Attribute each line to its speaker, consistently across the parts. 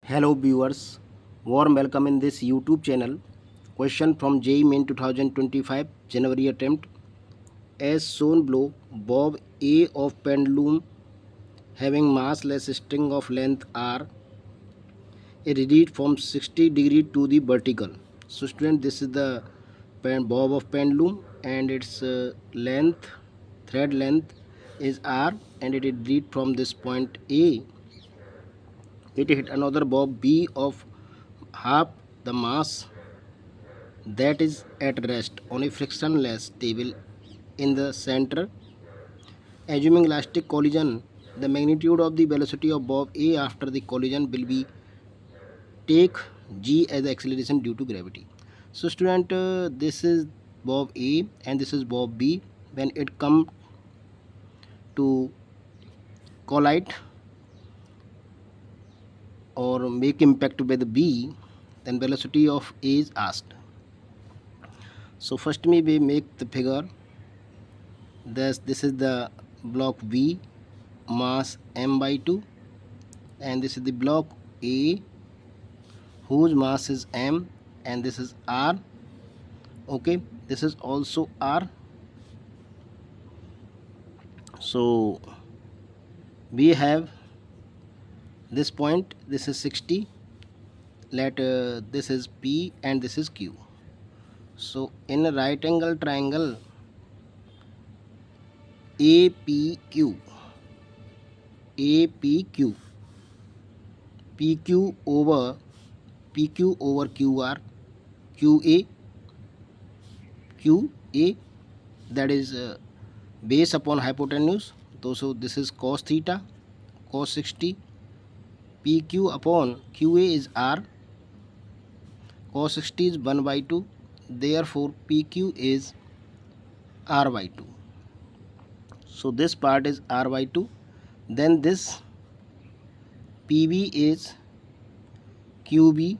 Speaker 1: Hello viewers, warm welcome in this YouTube channel. Question from JEE Main 2025 January attempt. As shown below, bob A of pendulum having massless string of length R is read from 60 degree to the vertical. So student, this is the bob of pendulum and its thread length is R, and it is read from this point A. It hit another bob B of half the mass that is at rest on a frictionless table in the center. Assuming elastic collision, the magnitude of the velocity of bob A after the collision will be take g as the acceleration due to gravity. So student, this is bob A and this is bob B. When it come to collide or make impact with B, then velocity of A is asked. So first we make the figure. This is the block V, mass m by 2, and this is the block A whose mass is m, and this is R. Okay, this is also R. So we have this point, this is 60, let this is P and this is Q. So in a right angle triangle APQ, APQ, PQ over QR, QA, QA, that is base upon hypotenuse. So this is cos theta, cos 60. PQ upon QA is R, cos 60 is 1 by 2, therefore PQ is R by 2. So this part is R by 2. Then this PB is QB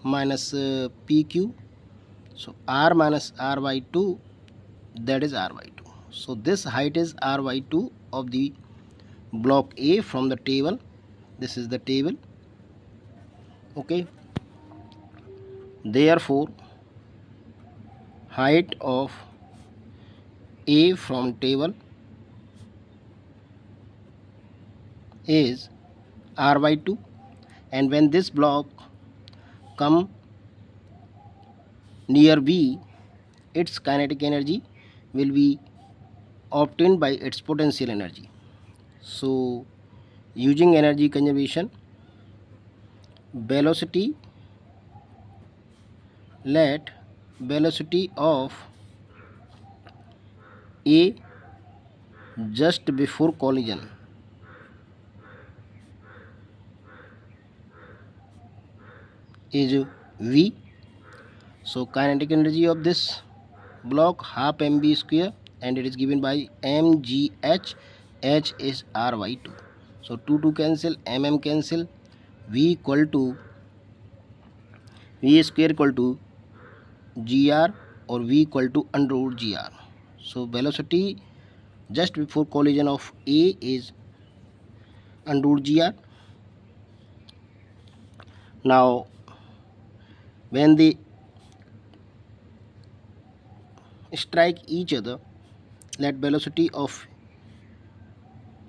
Speaker 1: minus PQ. So R minus R by 2, that is R by 2. So this height is R by 2 of the block A from the table. This is the table. Okay. Therefore, height of A from table is R by 2, and when this block come near B, its kinetic energy will be obtained by its potential energy. So using energy conservation, velocity, let velocity of A just before collision is V. So kinetic energy of this block half mb square, and it is given by mgh. H is r by 2. So 2 cancel, cancel, v equal to v square equal to gr, or v equal to under root gr. So velocity just before collision of A is under root gr. Now when they strike each other, let velocity of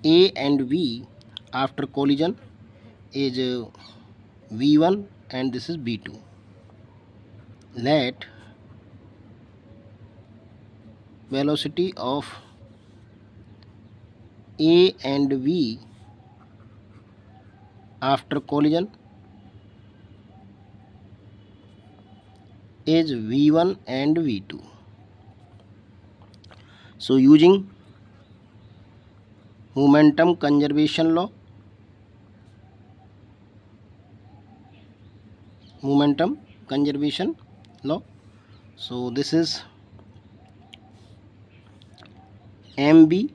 Speaker 1: A and V after collision is v1 and this is v2. Let velocity of A and V after collision is v1 and v2. So using momentum conservation law, so this is mb,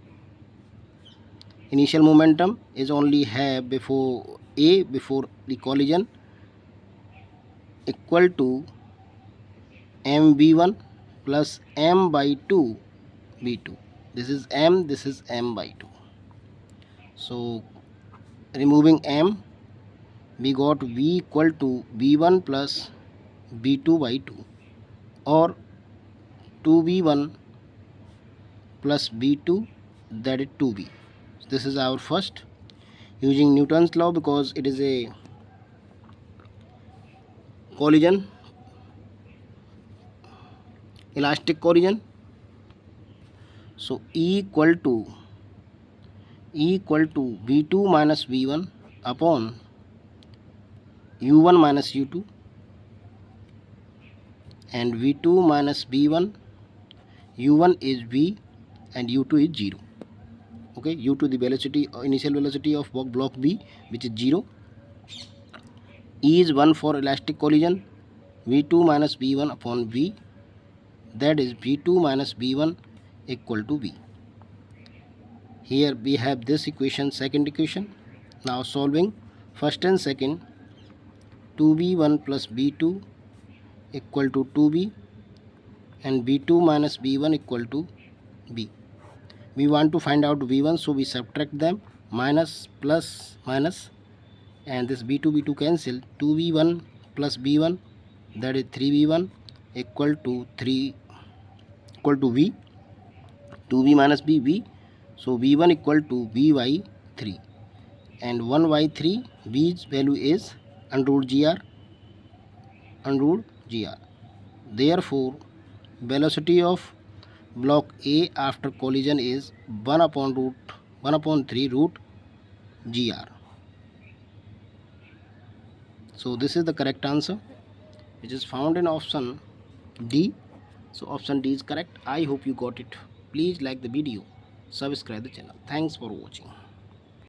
Speaker 1: initial momentum is only have before A, before the collision, equal to mv1 plus m by 2 v2. This is m, this is m by 2. So removing m, we got V equal to V1 plus V2 by 2, or 2V1 plus V2, that is 2V. This is our first, using Newton's law, because it is a collision, elastic collision. So E equal to V2 minus V1 upon U1 minus U2, and V2 minus V1, U1 is V and U2 is 0. Okay, U2 the velocity, initial velocity of block B, which is 0. E is 1 for elastic collision, V2 minus V1 upon V, that is V2 minus V1 equal to V. Here we have this equation, second equation. Now solving first and second, 2V1 plus V2 equal to 2V, and V2 minus V1 equal to V. We want to find out V1, so we subtract them, minus plus minus, and this V2 cancel. 2V1 plus V1, that is 3V1 equal to V. 2V minus V, so V1 equal to V by 3, and 1 by 3, V's value is under root GR. Therefore, velocity of block A after collision is 1 upon 3 root GR. So this is the correct answer, which is found in option D. So option D is correct. I hope you got it. Please like the video, subscribe the channel. Thanks for watching.